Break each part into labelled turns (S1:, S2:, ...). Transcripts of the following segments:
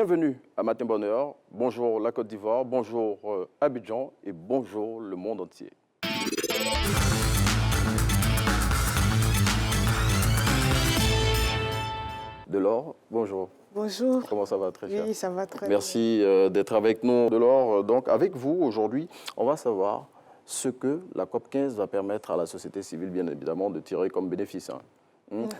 S1: Bienvenue à Matin Bonheur. Bonjour la Côte d'Ivoire, bonjour Abidjan et bonjour le monde entier. Delors, bonjour.
S2: Bonjour.
S1: Comment ça va, très cher?
S2: Oui, ça va très bien.
S1: Merci d'être avec nous. Delors, donc avec vous aujourd'hui, on va savoir ce que la COP15 va permettre à la société civile, bien évidemment, de tirer comme bénéfice.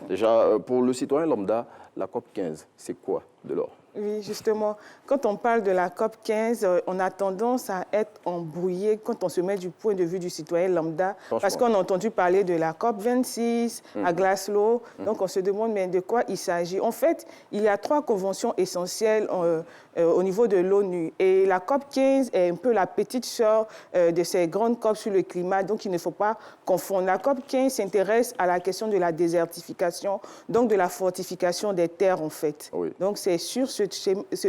S1: Déjà, pour le citoyen lambda, la COP15, c'est quoi, Delors?
S2: Oui, justement, quand on parle de la COP15, on a tendance à être embrouillé quand on se met du point de vue du citoyen lambda, parce qu'on a entendu parler de la COP26 à Glasgow, donc on se demande mais de quoi il s'agit. En fait, il y a 3 conventions essentielles au niveau de l'ONU, et la COP15 est un peu la petite sœur de ces grandes COP sur le climat, donc il ne faut pas confondre. La COP15 s'intéresse à la question de la désertification, donc de la fortification des terres en fait. Oui. Donc c'est sur ce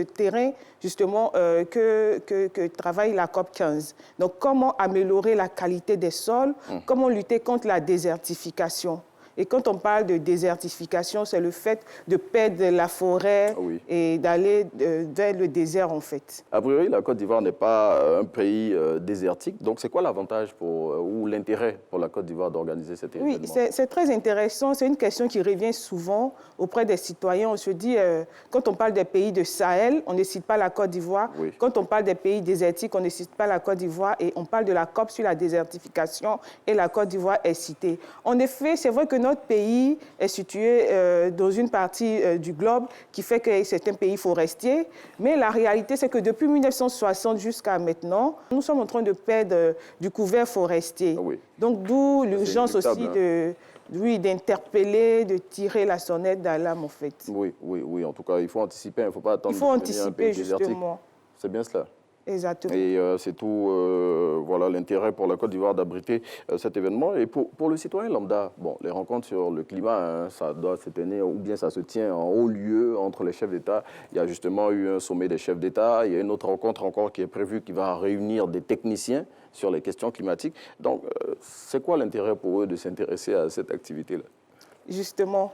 S2: terrain, justement, que travaille la COP15. Donc, comment améliorer la qualité des sols, comment lutter contre la désertification. Et quand on parle de désertification, c'est le fait de perdre la forêt et d'aller vers le désert, en fait.
S1: A priori, la Côte d'Ivoire n'est pas un pays désertique. Donc, c'est quoi l'avantage ou l'intérêt pour la Côte d'Ivoire d'organiser cet événement?
S2: Oui, c'est très intéressant. C'est une question qui revient souvent auprès des citoyens. On se dit, quand on parle des pays de Sahel, on ne cite pas la Côte d'Ivoire. Oui. Quand on parle des pays désertiques, on ne cite pas la Côte d'Ivoire. Et on parle de la COP sur la désertification et la Côte d'Ivoire est citée. En effet, c'est vrai que notre pays est situé dans une partie du globe qui fait que c'est un pays forestier. Mais la réalité, c'est que depuis 1960 jusqu'à maintenant, nous sommes en train de perdre du couvert forestier. Oui. Donc, d'où l'urgence aussi d'interpeller, de tirer la sonnette d'alarme, en fait.
S1: Oui. En tout cas, il faut anticiper. Il ne faut pas attendre.
S2: Il faut anticiper, justement.
S1: C'est bien cela.
S2: Exactement.
S1: Et c'est tout voilà, l'intérêt pour la Côte d'Ivoire d'abriter cet événement. Et pour le citoyen lambda, bon, les rencontres sur le climat, ça doit se tenir, ou bien ça se tient en haut lieu entre les chefs d'État. Il y a justement eu un sommet des chefs d'État. Il y a une autre rencontre encore qui est prévue qui va réunir des techniciens sur les questions climatiques. Donc, c'est quoi l'intérêt pour eux de s'intéresser à cette activité-là?
S2: Justement.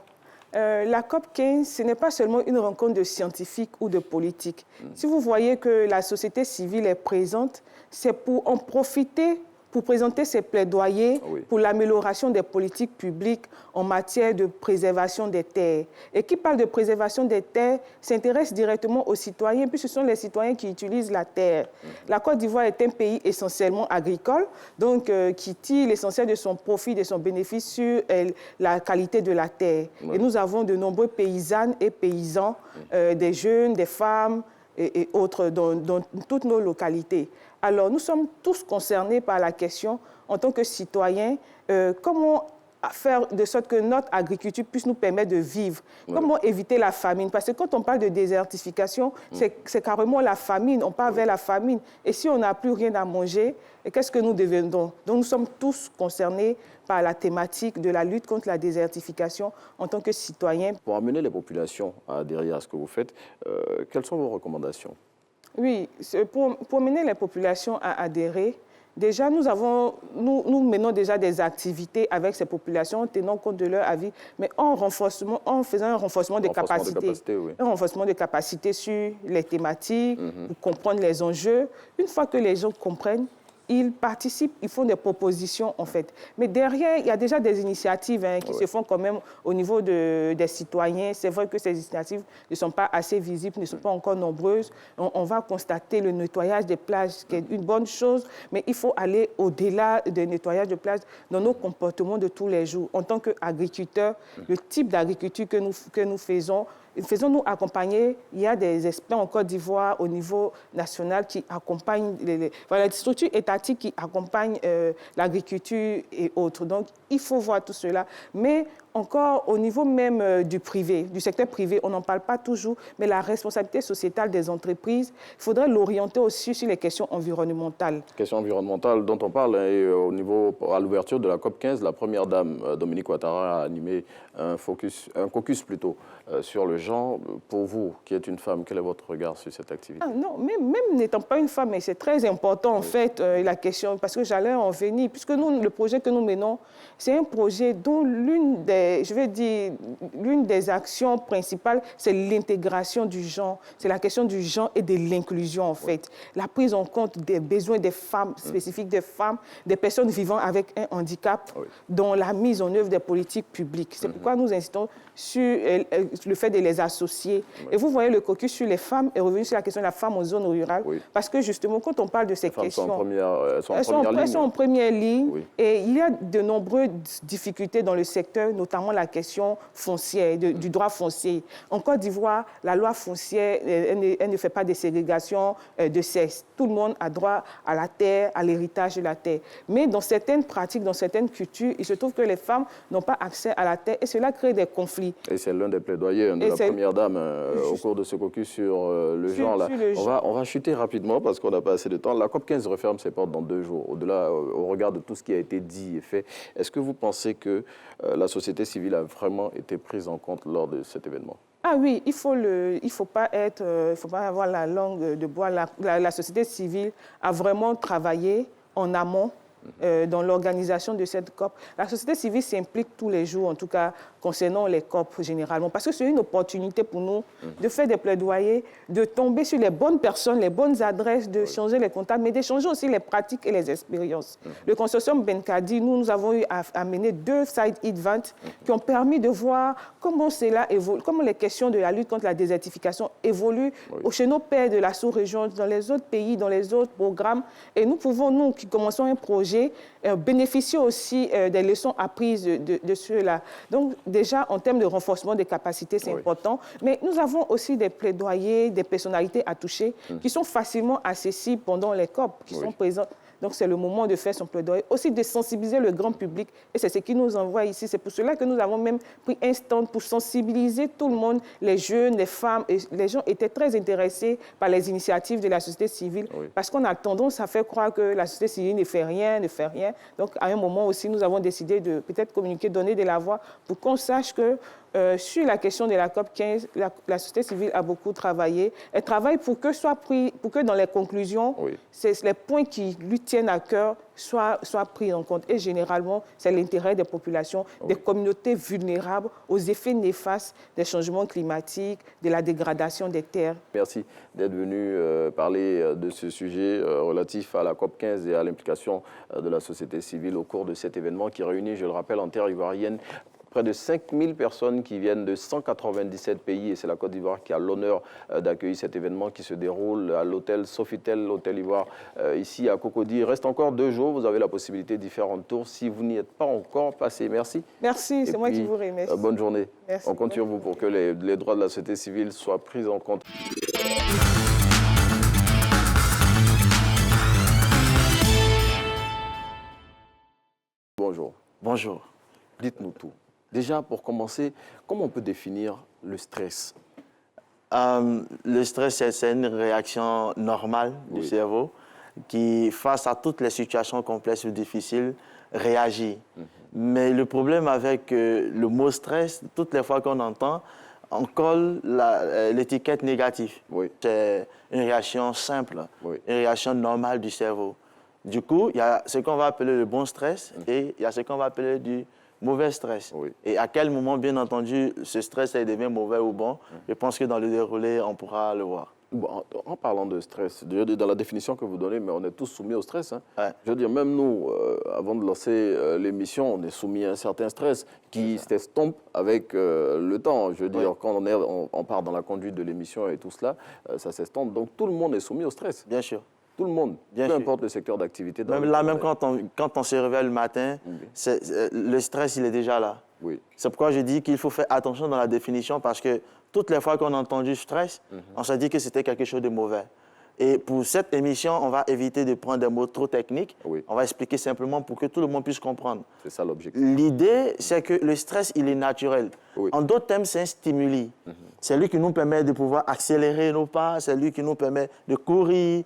S2: La COP15, ce n'est pas seulement une rencontre de scientifiques ou de politiques. Si vous voyez que la société civile est présente, c'est pour en profiter, pour présenter ses plaidoyers pour l'amélioration des politiques publiques en matière de préservation des terres. Et qui parle de préservation des terres s'intéresse directement aux citoyens, puis ce sont les citoyens qui utilisent la terre. La Côte d'Ivoire est un pays essentiellement agricole, donc qui tire l'essentiel de son profit, de son bénéfice sur la qualité de la terre. Et nous avons de nombreux paysannes et paysans, des jeunes, des femmes et autres dans toutes nos localités. Alors, nous sommes tous concernés par la question, en tant que citoyens, comment faire de sorte que notre agriculture puisse nous permettre de vivre. Comment éviter la famine? Parce que quand on parle de désertification, c'est carrément la famine, on part vers la famine. Et si on n'a plus rien à manger, qu'est-ce que nous devenons? Donc, nous sommes tous concernés par la thématique de la lutte contre la désertification en tant que citoyens.
S1: Pour amener les populations à adhérer à ce que vous faites, quelles sont vos recommandations?
S2: Oui, pour mener les populations à adhérer, déjà, nous menons déjà des activités avec ces populations, tenant compte de leur avis, mais en faisant un renforcement des capacités. Un renforcement des capacités sur les thématiques, pour comprendre les enjeux. Une fois que les gens comprennent, ils participent, ils font des propositions, en fait. Mais derrière, il y a déjà des initiatives qui se font quand même au niveau des citoyens. C'est vrai que ces initiatives ne sont pas assez visibles, ne sont pas encore nombreuses. On va constater le nettoyage des plages, qui est une bonne chose, mais il faut aller au-delà du nettoyage de plages dans nos comportements de tous les jours. En tant qu'agriculteurs, le type d'agriculture que nous faisons, faisons-nous accompagner. Il y a des experts en Côte d'Ivoire au niveau national qui accompagnent les structures étatiques qui accompagnent l'agriculture et autres. Donc, il faut voir tout cela. Mais encore au niveau même du privé, du secteur privé, on n'en parle pas toujours, mais la responsabilité sociétale des entreprises, il faudrait l'orienter aussi sur les questions environnementales.
S1: Questions environnementales dont on parle au niveau, à l'ouverture de la COP15, la première dame, Dominique Ouattara, a animé un caucus plutôt, sur le genre. Pour vous, qui êtes une femme, quel est votre regard sur cette activité?
S2: Non, même n'étant pas une femme, mais c'est très important en fait, la question, parce que j'allais en venir, puisque nous, le projet que nous menons, c'est un projet dont l'une des je vais dire, l'une des actions principales, c'est l'intégration du genre. C'est la question du genre et de l'inclusion, en fait. La prise en compte des besoins des femmes, spécifiques des femmes, des personnes vivant avec un handicap, dans la mise en œuvre des politiques publiques. C'est pourquoi nous insistons sur le fait de les associer. Et vous voyez, le caucus sur les femmes est revenu sur la question de la femme en zone rurale, parce que justement, quand on parle de ces questions, elles sont en première ligne, et il y a de nombreuses difficultés dans le secteur, notamment la question foncière, du droit foncier. En Côte d'Ivoire, la loi foncière, elle ne fait pas de ségrégation de sexe. Tout le monde a droit à la terre, à l'héritage de la terre. Mais dans certaines pratiques, dans certaines cultures, il se trouve que les femmes n'ont pas accès à la terre, et cela crée des conflits.
S1: Et c'est l'un des plaidoyers de la Première Dame au cours de ce caucus sur le genre. Là. On va chuter rapidement parce qu'on n'a pas assez de temps. La COP15 referme ses portes dans 2 jours. Au-delà, au regard de tout ce qui a été dit et fait, est-ce que vous pensez que la société civile a vraiment été prise en compte lors de cet événement?
S2: Ah oui, il faut pas avoir la langue de bois. La société civile a vraiment travaillé en amont dans l'organisation de cette COP. La société civile s'implique tous les jours, en tout cas concernant les COP généralement, parce que c'est une opportunité pour nous de faire des plaidoyers, de tomber sur les bonnes personnes, les bonnes adresses, de changer les contacts, mais d'échanger aussi les pratiques et les expériences. Le consortium Benkadi, nous avons eu à mener 2 side events qui ont permis de voir comment cela évolue, comment les questions de la lutte contre la désertification évoluent chez nos pairs de la sous-région, dans les autres pays, dans les autres programmes. Et nous pouvons, nous qui commençons un projet, bénéficier aussi des leçons apprises de ceux-là. Donc, déjà, en termes de renforcement des capacités, c'est important. Mais nous avons aussi des plaidoyers, des personnalités à toucher qui sont facilement accessibles pendant les COP, qui sont présents. Donc, c'est le moment de faire son plaidoyer. Aussi, de sensibiliser le grand public. Et c'est ce qui nous envoie ici. C'est pour cela que nous avons même pris un stand pour sensibiliser tout le monde, les jeunes, les femmes. Et les gens étaient très intéressés par les initiatives de la société civile. Parce qu'on a tendance à faire croire que la société civile ne fait rien, ne fait rien. Donc, à un moment aussi, nous avons décidé de peut-être communiquer, donner de la voix pour qu'on sache que sur la question de la COP15, la société civile a beaucoup travaillé. Elle travaille pour que dans les conclusions, les points qui lui tiennent à cœur soient pris en compte. Et généralement, c'est l'intérêt des populations, des communautés vulnérables aux effets néfastes des changements climatiques, de la dégradation des terres.
S1: Merci d'être venu parler de ce sujet relatif à la COP15 et à l'implication de la société civile au cours de cet événement qui réunit, je le rappelle, en terre ivoirienne, près de 5000 personnes qui viennent de 197 pays et c'est la Côte d'Ivoire qui a l'honneur d'accueillir cet événement qui se déroule à l'hôtel Sofitel, l'hôtel Ivoire, ici à Cocody. Il reste encore 2 jours, vous avez la possibilité de faire un tour si vous n'y êtes pas encore passé. Merci.
S2: Merci, c'est moi qui vous remercie.
S1: Bonne journée.
S2: Merci.
S1: On compte sur vous pour que les droits de la société civile soient pris en compte. Bonjour.
S3: Bonjour.
S1: Dites-nous tout. Déjà, pour commencer, comment on peut définir le stress?
S3: Le stress, c'est une réaction normale du cerveau qui, face à toutes les situations complexes ou difficiles, réagit. Mais le problème avec le mot stress, toutes les fois qu'on entend, on colle l'étiquette négative. C'est une réaction simple, une réaction normale du cerveau. Du coup, il y a ce qu'on va appeler le bon stress et il y a ce qu'on va appeler du mauvais stress. Et à quel moment, bien entendu, ce stress devient mauvais ou bon, je pense que dans le déroulé, on pourra le voir.
S1: Bon, en parlant de stress, dans la définition que vous donnez, mais on est tous soumis au stress. Hein. Je veux dire, même nous, avant de lancer l'émission, on est soumis à un certain stress qui s'estompe avec le temps. Je veux dire, quand on part dans la conduite de l'émission et tout cela, ça s'estompe. Donc tout le monde est soumis au stress.
S3: Bien sûr.
S1: Tout le monde, peu importe le secteur d'activité.
S3: Même quand on se réveille le matin, le stress, il est déjà là. C'est pourquoi je dis qu'il faut faire attention dans la définition parce que toutes les fois qu'on a entendu stress, on s'est dit que c'était quelque chose de mauvais. Et pour cette émission, on va éviter de prendre des mots trop techniques. On va expliquer simplement pour que tout le monde puisse comprendre.
S1: C'est ça l'objectif.
S3: L'idée, c'est que le stress, il est naturel. En d'autres termes, c'est un stimuli. C'est lui qui nous permet de pouvoir accélérer nos pas, c'est lui qui nous permet de courir.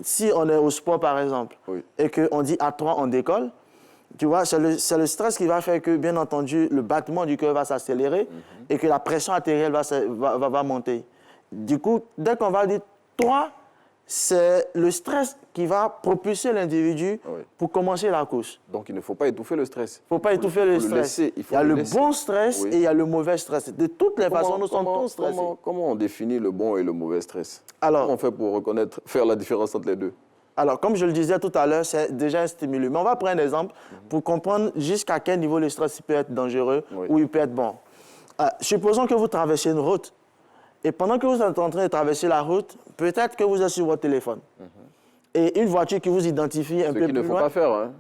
S3: Si on est au sport, par exemple, et qu'on dit à 3, on décolle, tu vois, c'est le stress qui va faire que, bien entendu, le battement du cœur va s'accélérer et que la pression artérielle va monter. Du coup, dès qu'on va dire 3, c'est le stress qui va propulser l'individu pour commencer la course.
S1: Donc, il ne faut pas étouffer le stress.
S3: Il ne faut pas étouffer le stress. Il y a le bon stress et il y a le mauvais stress. De toutes les façons, nous sommes tous stressés.
S1: Comment on définit le bon et le mauvais stress?
S3: Alors,
S1: comment on fait pour reconnaître, faire la différence entre les deux?
S3: Alors, comme je le disais tout à l'heure, c'est déjà un stimulus. Mais on va prendre un exemple pour comprendre jusqu'à quel niveau le stress peut être dangereux ou il peut être bon. Supposons que vous traversez une route. Et pendant que vous êtes en train de traverser la route, peut-être que vous êtes sur votre téléphone. Et une voiture qui vous identifie un peu plus loin...
S1: Ce qu'il ne faut pas faire, hein.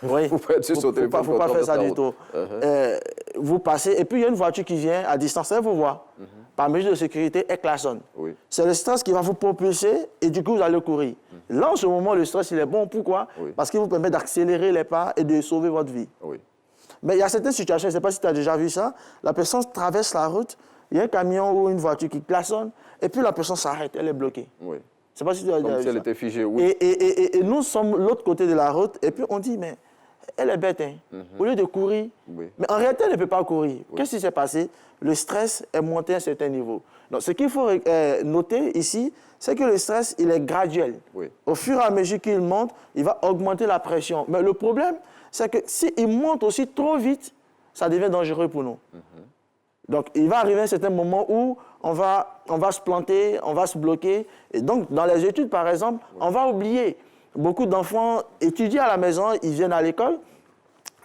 S3: Oui.
S1: Il ne faut pas être sur son téléphone.
S3: Il ne faut pas faire ça du tout. Vous passez, et puis il y a une voiture qui vient à distance, elle vous voit. Par mesure de sécurité, elle klaxonne. C'est le stress qui va vous propulser et du coup, vous allez courir. Là, en ce moment, le stress, il est bon. Pourquoi? Parce qu'il vous permet d'accélérer les pas et de sauver votre vie. Mais il y a certaines situations, je ne sais pas si tu as déjà vu ça, la personne traverse la route, il y a un camion ou une voiture qui klaxonne, et puis la personne s'arrête, elle est bloquée. Je ne sais pas si tu as déjà vu ça.
S1: Comme si elle était figée,
S3: Et nous sommes de l'autre côté de la route, et puis on dit, mais elle est bête, hein. Au lieu de courir, mais en réalité, elle ne peut pas courir. Qu'est-ce qui s'est passé? Le stress est monté à un certain niveau. Donc, ce qu'il faut noter ici, c'est que le stress, il est graduel. Au fur et à mesure qu'il monte, il va augmenter la pression. Mais le problème, c'est que s'il monte aussi trop vite, ça devient dangereux pour nous. Donc, il va arriver un certain moment où on va se planter, on va se bloquer. Et donc, dans les études, par exemple, on va oublier. Beaucoup d'enfants étudient à la maison, ils viennent à l'école,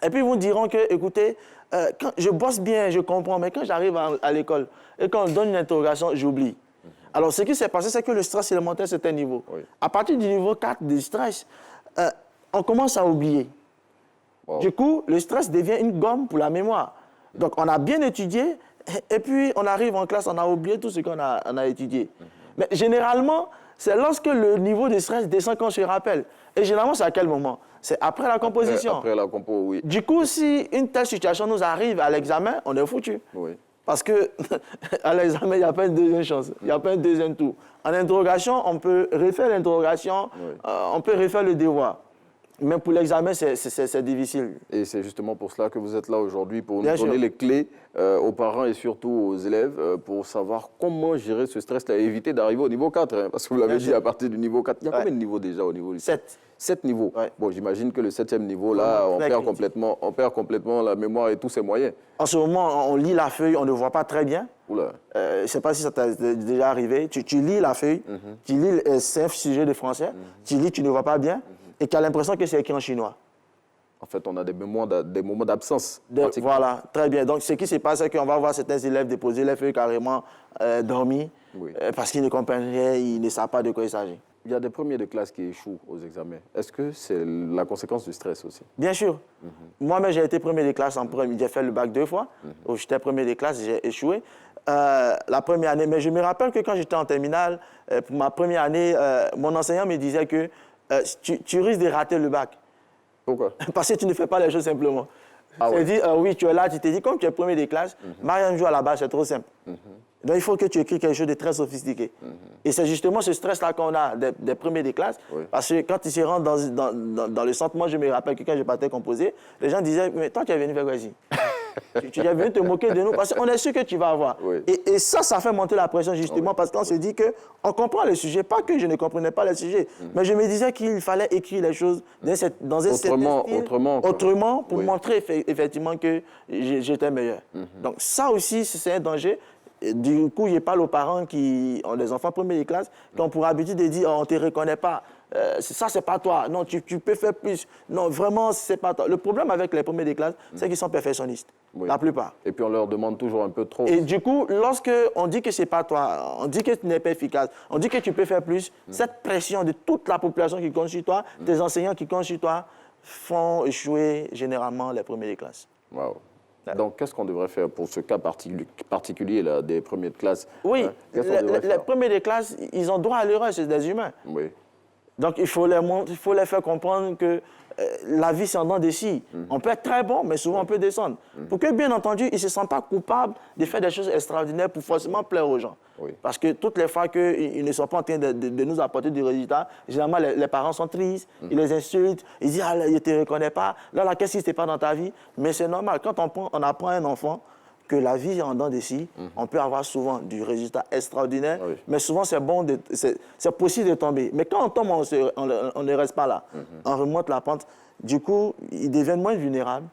S3: et puis ils vous diront que, écoutez, quand je bosse bien, je comprends, mais quand j'arrive à l'école et quand on donne une interrogation, j'oublie. Alors, ce qui s'est passé, c'est que le stress, il est monté à un certain niveau. À partir du niveau 4 du stress, on commence à oublier. Du coup, le stress devient une gomme pour la mémoire. Donc, on a bien étudié, et puis on arrive en classe, on a oublié tout ce qu'on a étudié. Mais généralement, c'est lorsque le niveau de stress descend qu'on se rappelle. Et généralement, c'est à quel moment? C'est après la composition.
S1: Après la compo, oui.
S3: Du coup, si une telle situation nous arrive à l'examen, on est foutu. Parce qu'à l'examen, il n'y a pas une deuxième chance, il n'y a pas un deuxième tour. En interrogation, on peut refaire l'interrogation, on peut refaire le devoir. Mais pour l'examen, c'est difficile.
S1: Et c'est justement pour cela que vous êtes là aujourd'hui, pour nous donner les clés aux parents et surtout aux élèves pour savoir comment gérer ce stress-là et éviter d'arriver au niveau 4. Hein, parce que vous l'avez dit, à partir du niveau 4, il y a combien de niveaux déjà au niveau du
S3: 7.
S1: 7 niveaux. Bon, j'imagine que le 7e niveau, là, on perd complètement la mémoire et tous ses moyens.
S3: En ce moment, on lit la feuille, on ne voit pas très bien. Je ne sais pas si ça t'est déjà arrivé. Tu lis la feuille, tu lis 5 sujets de français, tu lis, tu ne vois pas bien. Et tu as l'impression que c'est écrit en chinois.
S1: En fait, on a des moments d'absence.
S3: Voilà, très bien. Donc, ce qui se passe, c'est qu'on va voir certains élèves déposer les feuilles carrément dormis parce qu'ils ne comprennent rien, ils ne savent pas de quoi il s'agit.
S1: Il y a des premiers de classe qui échouent aux examens. Est-ce que c'est la conséquence du stress aussi?
S3: Bien sûr. Moi-même, j'ai été premier de classe en premier. J'ai fait le bac 2 fois. J'étais premier de classe, j'ai échoué. La première année, mais je me rappelle que quand j'étais en terminale, pour ma première année, mon enseignant me disait que tu risques de rater le bac.
S1: Pourquoi?
S3: Parce que tu ne fais pas les choses simplement. C'est-à-dire, oui, tu es là, tu te dis, comme tu es premier des classes, Marianne joue à la base, c'est trop simple. Donc, il faut que tu écris quelque chose de très sophistiqué. Et c'est justement ce stress-là qu'on a des premiers des classes. Parce que quand ils se rendent dans le centre, moi, je me rappelle que quand je partais composer, les gens disaient, mais toi, tu es venu faire quoi ici? Tu es venu te moquer de nous parce qu'on est sûr que tu vas avoir. Et ça fait monter la pression justement parce qu'on se dit qu'on comprend les sujets. Pas que je ne comprenais pas les sujets, mais je me disais qu'il fallait écrire les choses dans un certain style, autrement pour montrer effectivement que j'étais meilleur. Donc ça aussi, c'est un danger. Du coup, je parle aux parents qui ont des enfants première de classe, qui ont pour habitude de dire oh, on ne te reconnaît pas. Ça, c'est pas toi. Non, tu peux faire plus. Non, vraiment, c'est pas toi. Le problème avec les premiers de classe, c'est qu'ils sont perfectionnistes, la plupart.
S1: Et puis, on leur demande toujours un peu trop.
S3: Et du coup, lorsqu'on dit que c'est pas toi, on dit que tu n'es pas efficace, on dit que tu peux faire plus, cette pression de toute la population qui compte sur toi, des enseignants qui comptent sur toi, font échouer généralement les premiers de classe.
S1: Wow. Donc, qu'est-ce qu'on devrait faire pour ce cas particulier là, des premiers de classe?
S3: Oui, les premiers de classe, ils ont droit à l'erreur, c'est des humains.
S1: Oui.
S3: Donc, il faut les faire comprendre que la vie, c'est en dents de scie. On peut être très bon, mais souvent, on peut descendre. Pour que, bien entendu, ils ne se sentent pas coupables de faire des choses extraordinaires pour forcément plaire aux gens. Parce que toutes les fois qu'ils ne sont pas en train de nous apporter du résultat, généralement, les parents sont tristes, ils les insultent, ils disent « Ah, là, je ne te reconnais pas. Là, qu'est-ce qui ne se passe pas dans ta vie ?» Mais c'est normal. Quand on apprend à un enfant que la vie en dents d'ici, on peut avoir souvent du résultat extraordinaire,
S1: Oui.
S3: mais souvent c'est bon, c'est possible de tomber. Mais quand on tombe, on ne reste pas là. On remonte la pente. Du coup, ils deviennent moins vulnérables.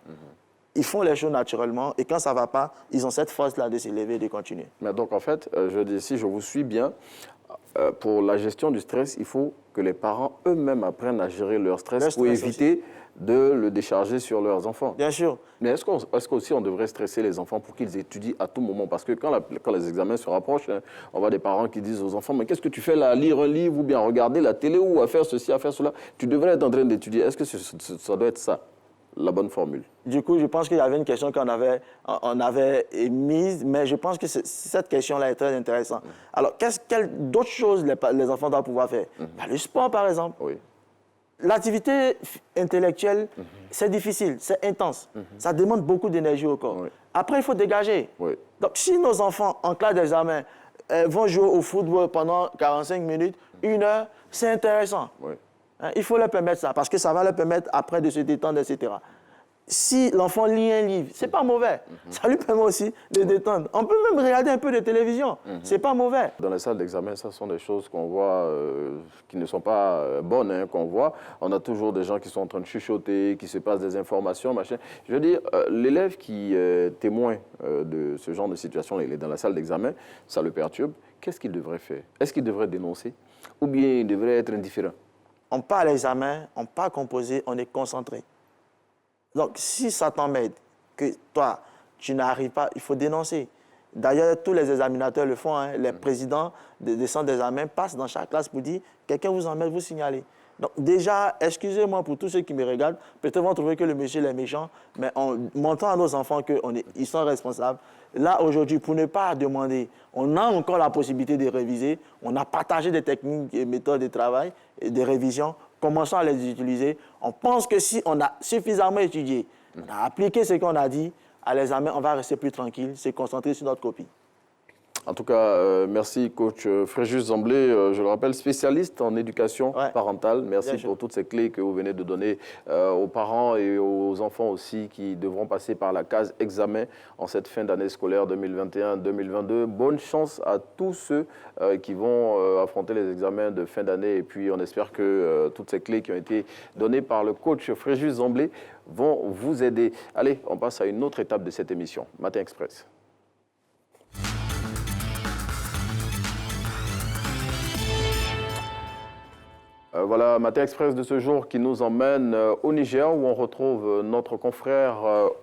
S3: Ils font les choses naturellement et quand ça ne va pas, ils ont cette force-là de s'élever et de continuer.
S1: Mais donc, en fait, je dis, si je vous suis bien, pour la gestion du stress, il faut que les parents eux-mêmes apprennent à gérer leur stress pour éviter de le décharger sur leurs enfants.
S3: Bien sûr.
S1: Mais est-ce qu'aussi on devrait stresser les enfants pour qu'ils étudient à tout moment? Parce que quand les examens se rapprochent, hein, on voit des parents qui disent aux enfants « Mais qu'est-ce que tu fais là, à lire un livre ou bien à regarder la télé ou à faire ceci, à faire cela? Tu devrais être en train d'étudier. » Est-ce que ça doit être ça, la bonne formule?
S3: Du coup, je pense qu'il y avait une question qu'on avait émise, mais je pense que cette question-là est très intéressante. Alors, d'autres choses les enfants doivent pouvoir faire? Le sport, par exemple.
S1: Oui.
S3: L'activité intellectuelle, c'est difficile, c'est intense. Ça demande beaucoup d'énergie au corps.
S1: Oui.
S3: Après, il faut dégager.
S1: Oui.
S3: Donc, si nos enfants, en classe d'examen, vont jouer au football pendant 45 minutes, 1 heure, c'est intéressant.
S1: Oui.
S3: Il faut leur permettre ça, parce que ça va leur permettre après de se détendre, etc. Si l'enfant lit un livre, c'est pas mauvais. Ça lui permet aussi de détendre. On peut même regarder un peu de télévision. C'est pas mauvais.
S1: Dans les salles d'examen, ce sont des choses qu'on voit qui ne sont pas bonnes, hein, qu'on voit. On a toujours des gens qui sont en train de chuchoter, qui se passent des informations, machin. Je veux dire, l'élève qui est témoin de ce genre de situation, il est dans la salle d'examen, ça le perturbe. Qu'est-ce qu'il devrait faire? Est-ce qu'il devrait dénoncer? Ou bien il devrait être indifférent?
S3: On part à l'examen, on part composer, on est concentré. Donc, si ça t'embête, que toi, tu n'arrives pas, il faut dénoncer. D'ailleurs, tous les examinateurs le font. Hein. Les présidents des centres d'examen passent dans chaque classe pour dire « quelqu'un vous embête, vous signalez ». Donc, déjà, excusez-moi pour tous ceux qui me regardent, peut-être vont trouver que le monsieur est méchant, mais en montrant à nos enfants qu'ils sont responsables, là, aujourd'hui, pour ne pas demander, on a encore la possibilité de réviser, on a partagé des techniques et méthodes de travail et de révision, commençons à les utiliser. On pense que si on a suffisamment étudié, on a appliqué ce qu'on a dit, à l'examen, on va rester plus tranquille, se concentrer sur notre copie.
S1: En tout cas, merci coach Fréjus Zamblé, je le rappelle, spécialiste en éducation parentale. Merci pour toutes ces clés que vous venez de donner aux parents et aux enfants aussi qui devront passer par la case examen en cette fin d'année scolaire 2021-2022. Bonne chance à tous ceux qui vont affronter les examens de fin d'année et puis on espère que toutes ces clés qui ont été données par le coach Fréjus Zamblé vont vous aider. Allez, on passe à une autre étape de cette émission, Matin Express. Voilà, Matin Express de ce jour qui nous emmène au Niger où on retrouve notre confrère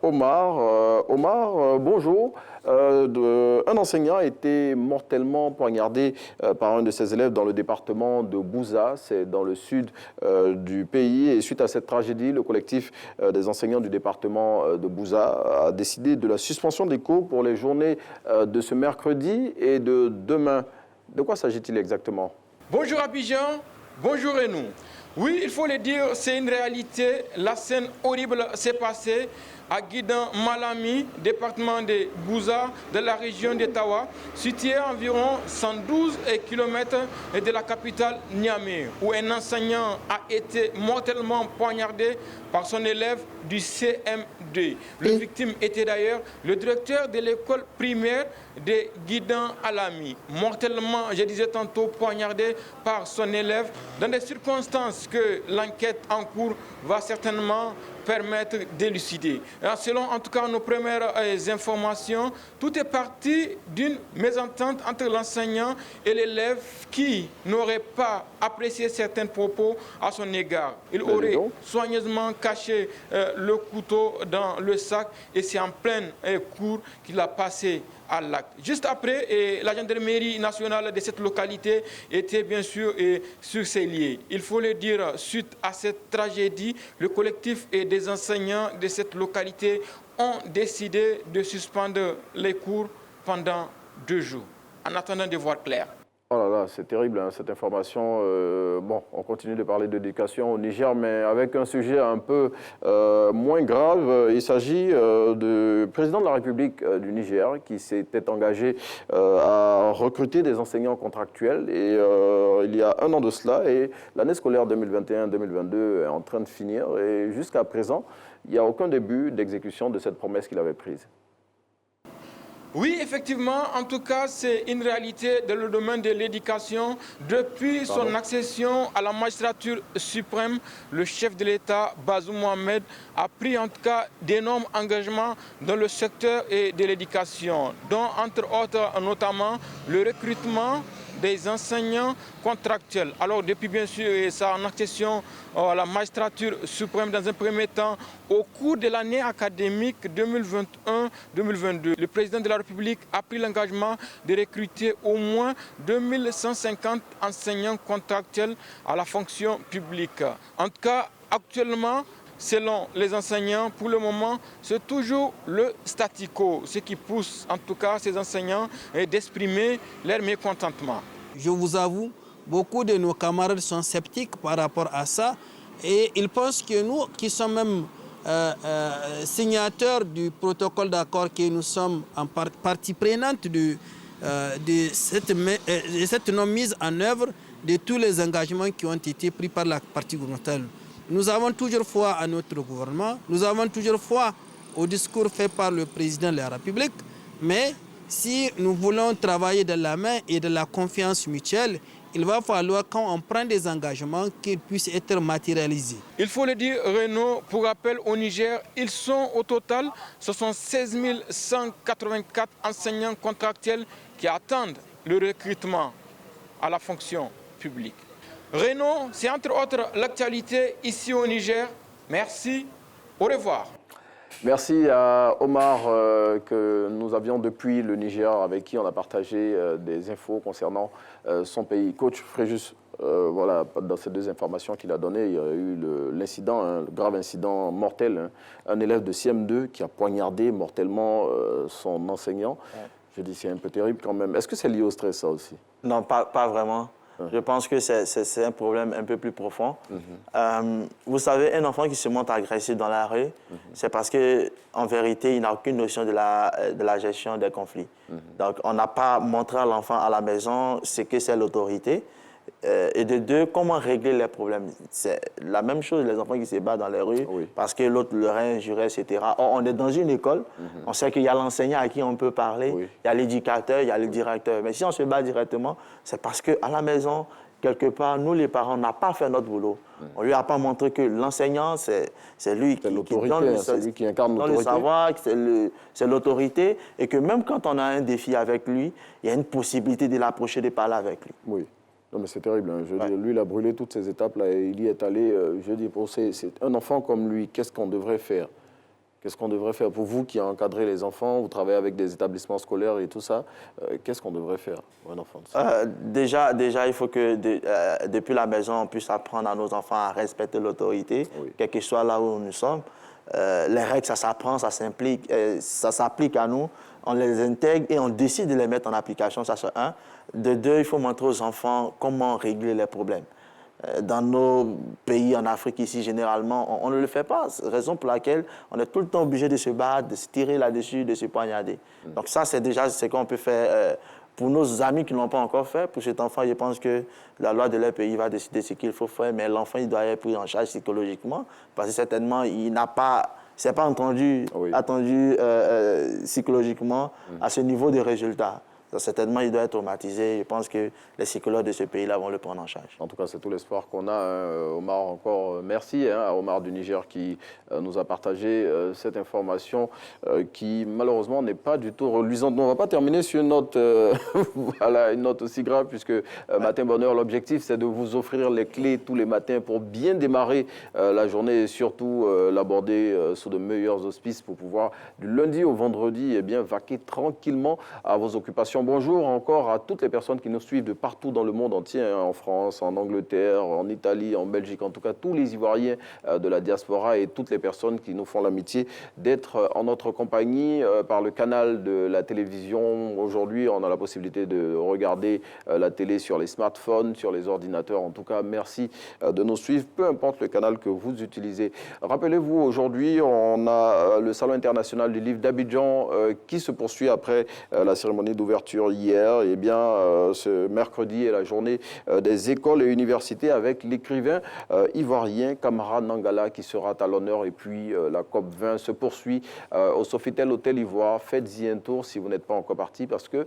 S1: Omar. Omar, bonjour. Un enseignant a été mortellement poignardé par un de ses élèves dans le département de Bouza, c'est dans le sud du pays. Et suite à cette tragédie, le collectif des enseignants du département de Bouza a décidé de la suspension des cours pour les journées de ce mercredi et de demain. De quoi s'agit-il exactement?
S4: Bonjour Abidjan. Bonjour Renou. Oui, il faut le dire, c'est une réalité. La scène horrible s'est passée à Guidan Malami, département de Bouza, de la région d'Etawa, situé à environ 112 km de la capitale Niamey, où un enseignant a été mortellement poignardé par son élève du CM2. Le victime était d'ailleurs le directeur de l'école primaire de Guidan Alami, mortellement, je disais tantôt, poignardé par son élève, dans des circonstances que l'enquête en cours va certainement permettre d'élucider. Selon en tout cas nos premières informations, tout est parti d'une mésentente entre l'enseignant et l'élève qui n'aurait pas apprécié certains propos à son égard. Il aurait soigneusement caché le couteau dans le sac et c'est en pleine cour qu'il a passé à l'acte. Juste après, la gendarmerie nationale de cette localité était bien sûr sur ses lieux. Il faut le dire, suite à cette tragédie, le collectif et des enseignants de cette localité ont décidé de suspendre les cours pendant 2 jours, en attendant de voir clair.
S1: Oh là là, c'est terrible hein, cette information. Bon, on continue de parler d'éducation au Niger, mais avec un sujet un peu moins grave. Il s'agit du président de la République du Niger qui s'était engagé à recruter des enseignants contractuels. Et il y a 1 an de cela, et l'année scolaire 2021-2022 est en train de finir. Et jusqu'à présent, il n'y a aucun début d'exécution de cette promesse qu'il avait prise.
S4: Oui, effectivement, en tout cas, c'est une réalité dans le domaine de l'éducation. Depuis son accession à la magistrature suprême, le chef de l'État, Bazoum Mohamed, a pris en tout cas d'énormes engagements dans le secteur de l'éducation, dont entre autres notamment le recrutement des enseignants contractuels. Alors depuis bien sûr sa accession à la magistrature suprême dans un premier temps, au cours de l'année académique 2021-2022, le président de la République a pris l'engagement de recruter au moins 2150 enseignants contractuels à la fonction publique. En tout cas, actuellement, selon les enseignants, pour le moment, c'est toujours le statu quo, ce qui pousse en tout cas ces enseignants d'exprimer leur mécontentement.
S5: Je vous avoue, beaucoup de nos camarades sont sceptiques par rapport à ça et ils pensent que nous, qui sommes même signataires du protocole d'accord, que nous sommes en partie prenante de cette non-mise en œuvre de tous les engagements qui ont été pris par la partie gouvernementale. Nous avons toujours foi à notre gouvernement, nous avons toujours foi au discours fait par le président de la République, mais si nous voulons travailler de la main et de la confiance mutuelle, il va falloir, quand on prend des engagements, qu'ils puissent être matérialisés.
S4: Il faut le dire, Renaud, pour rappel, au Niger, ils sont au total, ce sont 16 184 enseignants contractuels qui attendent le recrutement à la fonction publique. Renaud, c'est entre autres l'actualité ici au Niger. Merci, au revoir.
S1: Merci à Omar que nous avions depuis le Niger, avec qui on a partagé des infos concernant son pays. Coach Fréjus, voilà, dans ces deux informations qu'il a données, il y a eu l'incident, le grave incident mortel, un élève de CM2 qui a poignardé mortellement son enseignant. Je dis c'est un peu terrible quand même. Est-ce que c'est lié au stress, ça aussi?
S3: Non, pas vraiment. Je pense que c'est un problème un peu plus profond. Vous savez, un enfant qui se montre agressif dans la rue, c'est parce qu'en vérité, il n'a aucune notion de la gestion des conflits. Donc, on n'a pas montré à l'enfant à la maison ce que c'est l'autorité. Et de deux, comment régler les problèmes. C'est la même chose, les enfants qui se battent dans les rues parce que l'autre leur a injuré, etc. Or, on est dans une école, on sait qu'il y a l'enseignant à qui on peut parler, il y a l'éducateur, il y a le directeur. Mais si on se bat directement, c'est parce qu'à la maison, quelque part, nous les parents, on n'a pas fait notre boulot. On ne lui a pas montré que l'enseignant, c'est lui qui donne
S1: lui qui incarne
S3: le savoir, c'est l'autorité, et que même quand on a un défi avec lui, il y a une possibilité de l'approcher, de parler avec lui.
S1: Oui. Non, mais c'est terrible. Hein. Je veux dire, lui, il a brûlé toutes ces étapes-là et il y est allé. Je dis, c'est un enfant comme lui, qu'est-ce qu'on devrait faire? Qu'est-ce qu'on devrait faire pour vous qui encadrez les enfants, vous travaillez avec des établissements scolaires et tout ça, qu'est-ce qu'on devrait faire pour un enfant?
S3: Déjà, il faut que depuis la maison, on puisse apprendre à nos enfants à respecter l'autorité, quel que soit là où nous sommes. Les règles, ça s'apprend, ça s'applique à nous. On les intègre et on décide de les mettre en application, ça c'est un. De deux, il faut montrer aux enfants comment régler les problèmes. Dans nos pays en Afrique ici, généralement, on ne le fait pas. Raison pour laquelle on est tout le temps obligé de se battre, de se tirer là-dessus, de se poignarder. Donc ça, c'est déjà ce qu'on peut faire pour nos amis qui ne l'ont pas encore fait. Pour cet enfant, je pense que la loi de leur pays va décider ce qu'il faut faire, mais l'enfant, il doit être pris en charge psychologiquement parce que certainement, il n'a pas... C'est pas attendu psychologiquement à ce niveau de résultat. Donc, certainement, il doit être traumatisé. Je pense que les psychologues de ce pays-là vont le prendre en charge.
S1: En tout cas, c'est tout l'espoir qu'on a. Hein. Omar, encore merci à Omar du Niger qui nous a partagé cette information qui, malheureusement, n'est pas du tout reluisante. On ne va pas terminer sur une note, voilà, une note aussi grave, puisque Matin Bonheur, l'objectif, c'est de vous offrir les clés tous les matins pour bien démarrer la journée et surtout l'aborder sous de meilleurs auspices pour pouvoir, du lundi au vendredi, eh bien, vaquer tranquillement à vos occupations. Bonjour encore à toutes les personnes qui nous suivent de partout dans le monde entier, hein, en France, en Angleterre, en Italie, en Belgique, en tout cas tous les Ivoiriens de la diaspora et toutes les personnes qui nous font l'amitié d'être en notre compagnie par le canal de la télévision. Aujourd'hui, on a la possibilité de regarder la télé sur les smartphones, sur les ordinateurs. En tout cas, merci de nous suivre, peu importe le canal que vous utilisez. Rappelez-vous, aujourd'hui, on a le Salon international du livre d'Abidjan qui se poursuit après la cérémonie d'ouverture l'ouverture hier. Eh bien, ce mercredi est la journée des écoles et universités avec l'écrivain ivoirien Camara Nangala qui sera à l'honneur. Et puis, la COP20 se poursuit au Sofitel Hôtel Ivoire. Faites-y un tour si vous n'êtes pas encore parti parce que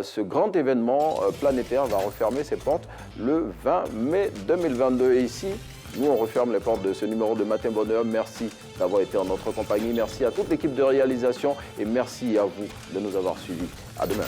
S1: ce grand événement planétaire va refermer ses portes le 20 mai 2022. Et ici, nous, on referme les portes de ce numéro de Matin Bonheur. Merci d'avoir été en notre compagnie. Merci à toute l'équipe de réalisation et merci à vous de nous avoir suivis. À demain.